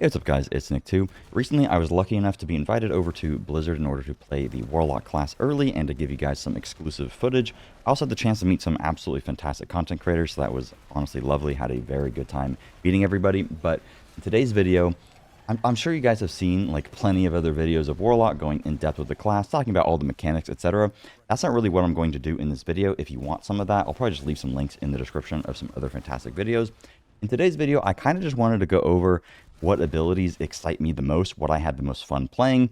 Hey, what's up guys, it's Nick too. Recently I was lucky enough to be invited over to Blizzard in order to play the Warlock class early and to give you guys some exclusive footage. I also had the chance to meet some absolutely fantastic content creators, so that was honestly lovely. Had a very good time meeting everybody. But in today's video, I'm sure you guys have seen like plenty of other videos of Warlock going in depth with the class, talking about all the mechanics, etc. That's not really what I'm going to do in this video. If you want some of that, I'll probably just leave some links in the description of some other fantastic videos. In today's video, I kind of just wanted to go over what abilities excite me the most, what I had the most fun playing,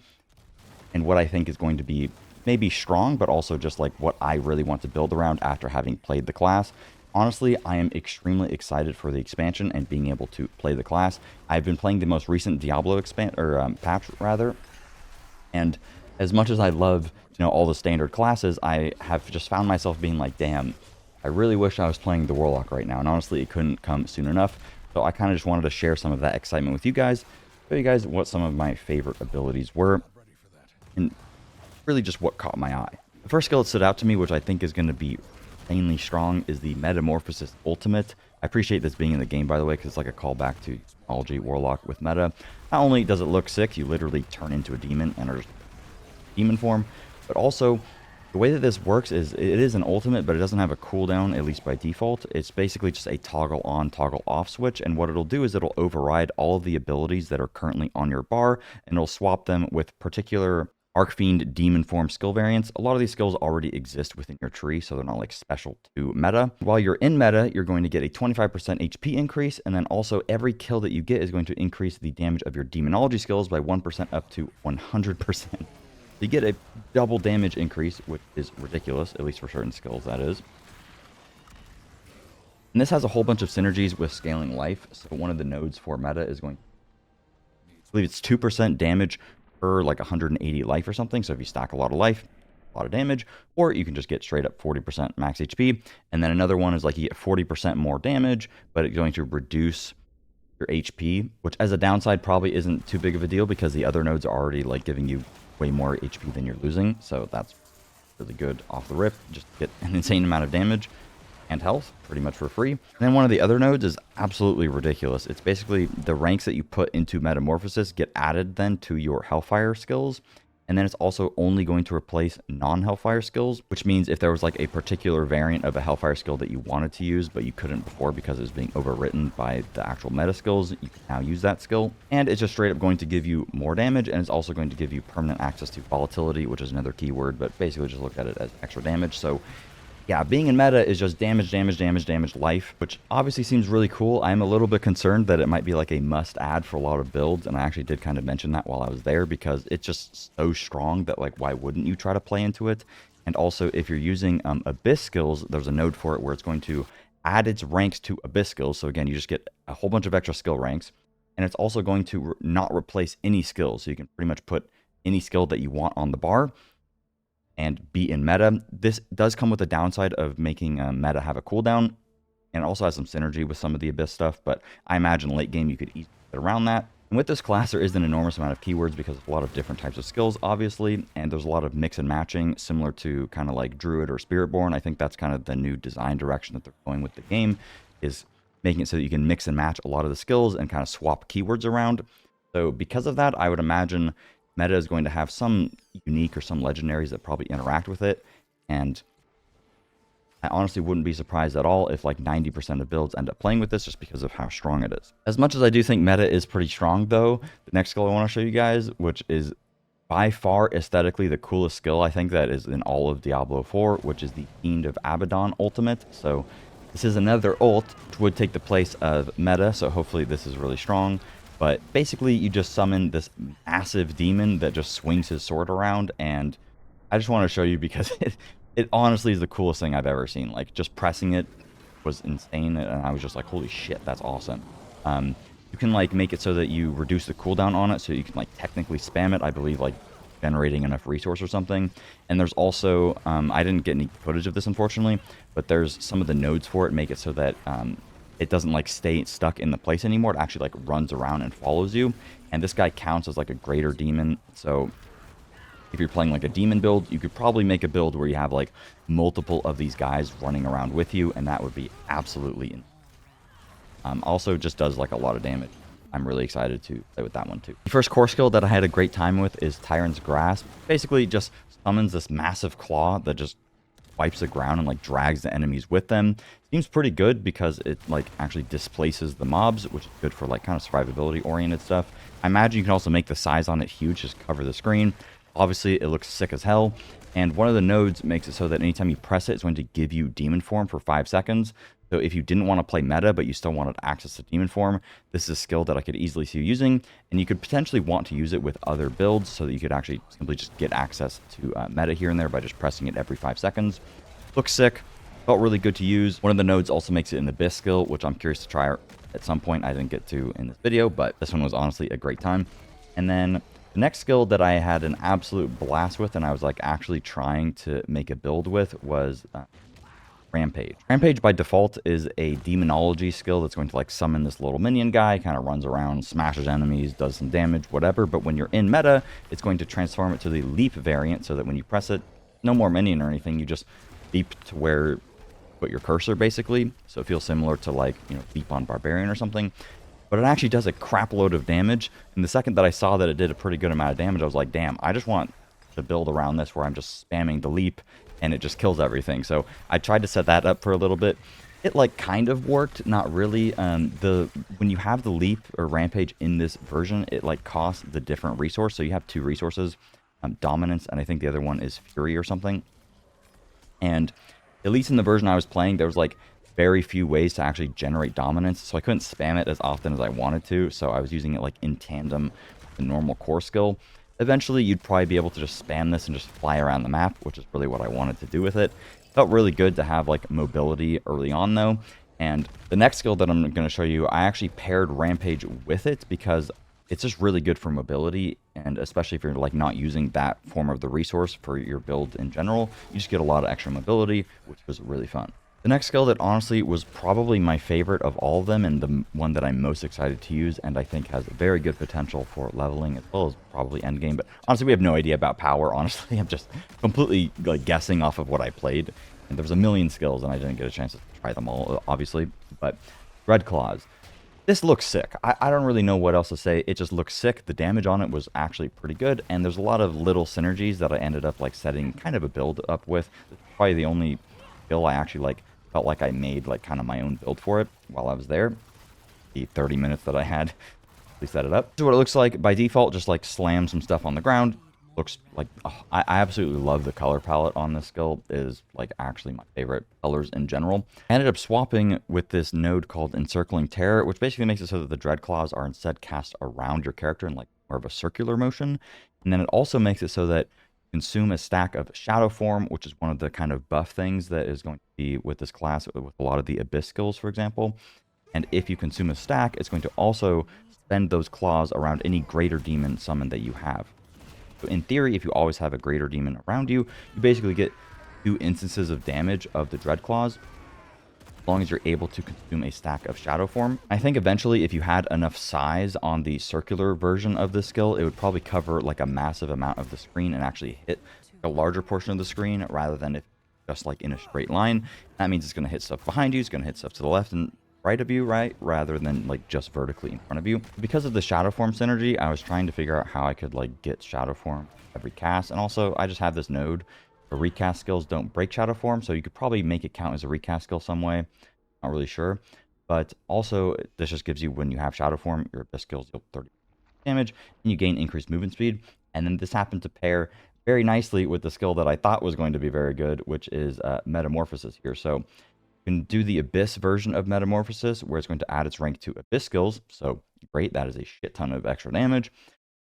and what I think is going to be maybe strong, but also just like what I really want to build around after having played the class. Honestly, I am extremely excited for the expansion and being able to play the class. I've been playing the most recent Diablo patch rather, and as much as I love, all the standard classes, I have just found myself being like, damn, I really wish I was playing the Warlock right now, and honestly, it couldn't come soon enough. So I kind of just wanted to share some of that excitement with you guys, show you guys what some of my favorite abilities were, and really just what caught my eye. The first skill that stood out to me, which I think is going to be insanely strong, is the Metamorphosis Ultimate. I appreciate this being in the game, by the way, because it's like a callback to Technology Warlock with meta. Not only does it look sick, you literally turn into a demon and are just demon form, but also the way that this works is it is an ultimate, but it doesn't have a cooldown, at least by default. It's basically just a toggle on, toggle off switch, and what it'll do is it'll override all of the abilities that are currently on your bar, and it'll swap them with particular Arcfiend demon form skill variants. A lot of these skills already exist within your tree, so they're not like special to meta. While you're in meta, you're going to get a 25% HP increase, and then also every kill that you get is going to increase the damage of your demonology skills by 1% up to 100%. You get a double damage increase, which is ridiculous, at least for certain skills, that is. And this has a whole bunch of synergies with scaling life. So one of the nodes for meta is going, I believe it's 2% damage per like 180 life or something. So if you stack a lot of life, a lot of damage, or you can just get straight up 40% max HP. And then another one is like you get 40% more damage, but it's going to reduce your HP, which as a downside probably isn't too big of a deal because the other nodes are already like giving you way more HP than you're losing, so that's really good off the rip. Just get an insane amount of damage and health pretty much for free. And then one of the other nodes is absolutely ridiculous. It's basically the ranks that you put into Metamorphosis get added then to your Hellfire skills, and then it's also only going to replace non-Hellfire skills, which means if there was like a particular variant of a Hellfire skill that you wanted to use but you couldn't before because it was being overwritten by the actual meta skills, you can now use that skill. And it's just straight up going to give you more damage, and it's also going to give you permanent access to volatility, which is another keyword, but basically just look at it as extra damage. So yeah, being in meta is just damage, life, which obviously seems really cool. I'm a little bit concerned that it might be like a must-add for a lot of builds, and I actually did kind of mention that while I was there because it's just so strong that like why wouldn't you try to play into it? And also if you're using Abyss skills, there's a node for it where it's going to add its ranks to Abyss skills. So again, you just get a whole bunch of extra skill ranks, and it's also going to not replace any skills. So you can pretty much put any skill that you want on the bar and be in meta. This does come with the downside of making meta have a cooldown, and also has some synergy with some of the Abyss stuff, but I imagine late game you could easily get around that. And with this class, there is an enormous amount of keywords because of a lot of different types of skills, obviously, and there's a lot of mix and matching, similar to kind of like Druid or Spiritborn. I think that's kind of the new design direction that they're going with the game, is making it so that you can mix and match a lot of the skills and kind of swap keywords around. So because of that, I would imagine meta is going to have some unique or some legendaries that probably interact with it, and I honestly wouldn't be surprised at all if like 90% of builds end up playing with this just because of how strong it is. As much as I do think meta is pretty strong though, the next skill I want to show you guys, which is by far aesthetically the coolest skill I think that is in all of Diablo 4, which is the Fiend of Abaddon Ultimate. So this is another ult which would take the place of meta, so hopefully this is really strong. But basically, you just summon this massive demon that just swings his sword around, and I just want to show you because it honestly is the coolest thing I've ever seen. Like, just pressing it was insane, and I was just like, holy shit, that's awesome. You can, like, make it so that you reduce the cooldown on it, so you can, like, technically spam it, I believe, like, generating enough resource or something. And there's also, I didn't get any footage of this, unfortunately, but there's some of the nodes for it make it so that it doesn't like stay stuck in the place anymore. It actually like runs around and follows you, and this guy counts as like a greater demon. So if you're playing like a demon build, you could probably make a build where you have like multiple of these guys running around with you, and that would be absolutely also just does like a lot of damage. I'm really excited to play with that one too. The first core skill that I had a great time with is Tyrant's Grasp. Basically just summons this massive claw that just wipes the ground and like drags the enemies with them. Seems pretty good because it like actually displaces the mobs, which is good for like kind of survivability oriented stuff. I imagine you can also make the size on it huge, just cover the screen. Obviously it looks sick as hell, and one of the nodes makes it so that anytime you press it, it's going to give you demon form for 5 seconds. So if you didn't want to play meta, but you still wanted access to demon form, this is a skill that I could easily see you using, and you could potentially want to use it with other builds so that you could actually simply just get access to meta here and there by just pressing it every 5 seconds. Looks sick, felt really good to use. One of the nodes also makes it an Abyss skill, which I'm curious to try at some point. I didn't get to in this video, but this one was honestly a great time. And then the next skill that I had an absolute blast with, and I was like actually trying to make a build with, was Rampage. Rampage by default is a demonology skill that's going to like summon this little minion guy, kind of runs around, smashes enemies, does some damage, whatever. But when you're in meta, it's going to transform it to the leap variant so that when you press it, no more minion or anything, you just leap to where you put your cursor basically. So it feels similar to like, you know, leap on Barbarian or something. But it actually does a crap load of damage. And the second that I saw that it did a pretty good amount of damage, I was like, damn, I just want to build around this where I'm just spamming the leap and it just kills everything. So I tried to set that up for a little bit. It like kind of worked, not really. When you have the leap or rampage in this version, it like costs the different resource. So you have 2 resources, dominance, and I think the other one is fury or something. And at least in the version I was playing, there was like very few ways to actually generate dominance, so I couldn't spam it as often as I wanted to. So I was using it like in tandem with the normal core skill. Eventually, you'd probably be able to just spam this and just fly around the map, which is really what I wanted to do with it. Felt really good to have like mobility early on though. And the next skill that I'm going to show you, I actually paired Rampage with it because it's just really good for mobility, and especially if you're like not using that form of the resource for your build in general, you just get a lot of extra mobility, which was really fun. The next skill that honestly was probably my favorite of all of them, and the one that I'm most excited to use, and I think has very good potential for leveling as well as probably endgame. But honestly, we have no idea about power. Honestly, I'm just completely like guessing off of what I played. And there was a million skills, and I didn't get a chance to try them all, obviously. But Red Claws. This looks sick. I don't really know what else to say. It just looks sick. The damage on it was actually pretty good, and there's a lot of little synergies that I ended up like setting kind of a build up with. It's probably the only skill I actually like felt like I made like kind of my own build for it while I was there. The 30 minutes that I had to set it up. So what it looks like by default, just like slam some stuff on the ground. Looks like, oh, I absolutely love the color palette on this skill. It is like actually my favorite colors in general. I ended up swapping with this node called Encircling Terror, which basically makes it so that the Dread Claws are instead cast around your character in like more of a circular motion. And then it also makes it so that you consume a stack of Shadow Form, which is one of the kind of buff things that is going to be with this class with a lot of the Abyss skills, for example. And if you consume a stack, it's going to also spend those claws around any greater demon summon that you have. So in theory, if you always have a greater demon around you, you basically get 2 instances of damage of the Dread Claws, as long as you're able to consume a stack of Shadow Form. I think eventually, if you had enough size on the circular version of this skill, it would probably cover like a massive amount of the screen and actually hit a larger portion of the screen rather than if just like in a straight line. That means it's going to hit stuff behind you, it's going to hit stuff to the left and right of you, right, rather than like just vertically in front of you. Because of the Shadow Form synergy, I was trying to figure out how I could like get Shadow Form every cast, and also I just have this node where recast skills don't break Shadow Form, so you could probably make it count as a recast skill some way. Not really sure, but also this just gives you, when you have Shadow Form, your Abyss skills deal 30 damage and you gain increased movement speed. And then this happened to pair very nicely with the skill that I thought was going to be very good, which is Metamorphosis here. So you can do the Abyss version of Metamorphosis, where it's going to add its rank to Abyss skills. So great, that is a shit ton of extra damage.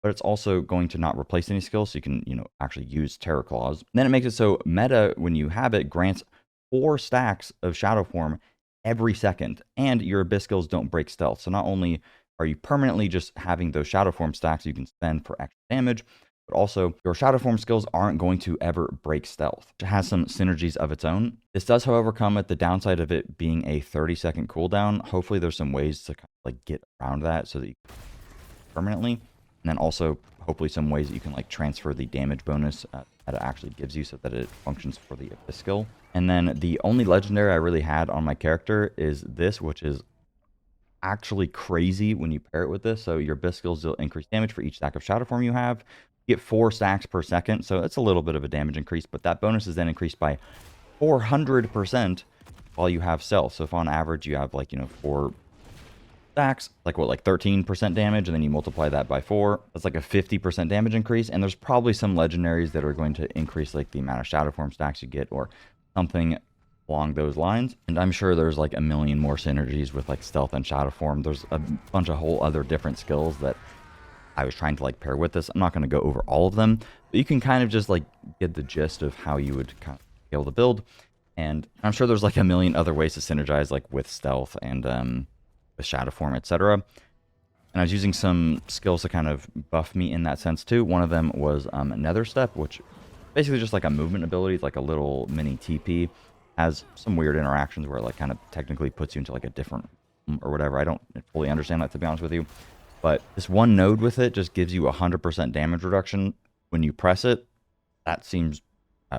But it's also going to not replace any skills, so you can, actually use Terror Claws. And then it makes it so meta, when you have it, grants 4 stacks of Shadow Form every second, and your Abyss skills don't break stealth. So not only are you permanently just having those Shadow Form stacks you can spend for extra damage, but also your Shadow Form skills aren't going to ever break stealth. It has some synergies of its own. This does, however, come at the downside of it being a 30-second cooldown. Hopefully there's some ways to kind of like get around that so that you can permanently. And then also hopefully some ways that you can like transfer the damage bonus that it actually gives you so that it functions for the Abyss skill. And then the only legendary I really had on my character is this, which is actually crazy when you pair it with this. So your Abyss skills will increase damage for each stack of Shadow Form you have. You get 4 stacks per second, so it's a little bit of a damage increase, but that bonus is then increased by 400% while you have Stealth. So if on average you have like, 4 stacks, like what, like 13% damage, and then you multiply that by 4, that's like a 50% damage increase. And there's probably some legendaries that are going to increase like the amount of Shadow Form stacks you get or something along those lines. And I'm sure there's like a million more synergies with like Stealth and Shadow Form. There's a bunch of whole other different skills that I was trying to like pair with this. I'm not going to go over all of them, but you can kind of just like get the gist of how you would kind of be able to build. And I'm sure there's like a million other ways to synergize, like with Stealth and with Shadow Form, etc. And I was using some skills to kind of buff me in that sense too. One of them was Nether Step, which basically just like a movement ability. It's like a little mini TP. Has some weird interactions where it like kind of technically puts you into like a different or whatever. I don't fully understand that, to be honest with you. But this one node with it just gives you 100% damage reduction when you press it. That seems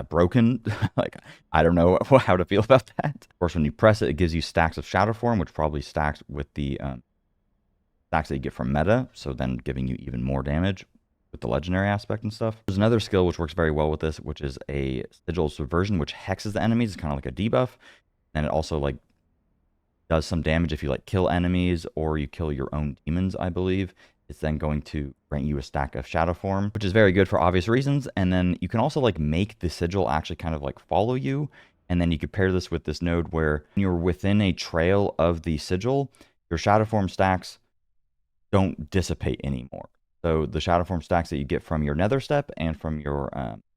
broken. Like, I don't know how to feel about that. Of course, when you press it, it gives you stacks of Shadow Form, which probably stacks with the stacks that you get from meta, so then giving you even more damage with the legendary aspect and stuff. There's another skill which works very well with this, which is a Sigil of Subversion, which hexes the enemies. It's kind of like a debuff. And it also like does some damage if you like kill enemies or you kill your own demons, I believe. It's then going to grant you a stack of Shadow Form, which is very good for obvious reasons. And then you can also like make the Sigil actually kind of like follow you. And then you could pair this with this node where you're within a trail of the Sigil, your Shadow Form stacks don't dissipate anymore. So the Shadow Form stacks that you get from your Nether Step and from your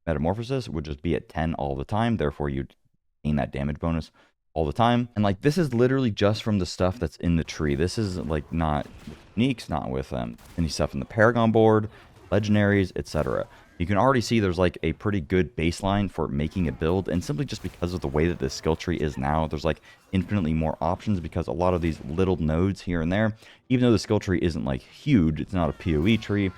Metamorphosis would just be at 10 all the time. Therefore, you'd gain that damage bonus all the time. And like, this is literally just from the stuff that's in the tree. This is like not uniques, not with any stuff in the Paragon board, legendaries, etc. You can already see there's like a pretty good baseline for making a build, and simply just because of the way that this skill tree is now, there's like infinitely more options, because a lot of these little nodes here and there, even though the skill tree isn't like huge, it's not a PoE tree,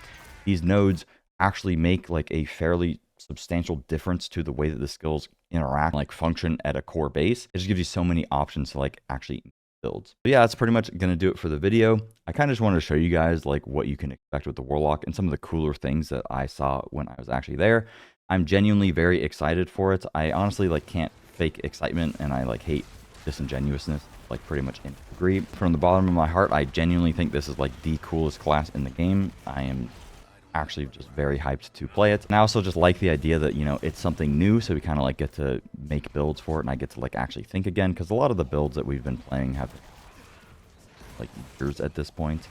these nodes actually make like a fairly substantial difference to the way that the skills interact, like function at a core base. It just gives you so many options to like actually builds. But yeah, that's pretty much going to do it for the video. I kind of just wanted to show you guys like what you can expect with the Warlock and some of the cooler things that I saw when I was actually there. I'm genuinely very excited for it. I honestly like can't fake excitement, and I like hate disingenuousness like pretty much in degree. From the bottom of my heart, I genuinely think this is like the coolest class in the game. I am actually just very hyped to play it. And I also just like the idea that, you know, it's something new, so we kind of like get to make builds for it, and I get to like actually think again, because a lot of the builds that we've been playing have like years at this point.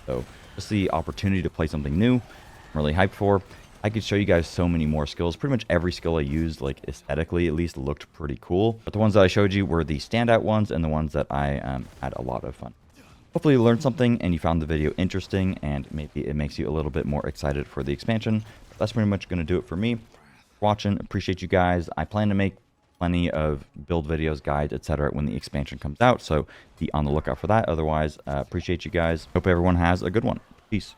So just the opportunity to play something new, I'm really hyped for. I could show you guys so many more skills. Pretty much every skill I used, like aesthetically at least, looked pretty cool. But the ones that I showed you were the standout ones and the ones that I had a lot of fun. Hopefully you learned something and you found the video interesting, and maybe it makes you a little bit more excited for the expansion. That's pretty much going to do it for me. Watching, appreciate you guys. I plan to make plenty of build videos, guides, etc. when the expansion comes out, so be on the lookout for that. Otherwise, appreciate you guys. Hope everyone has a good one. Peace.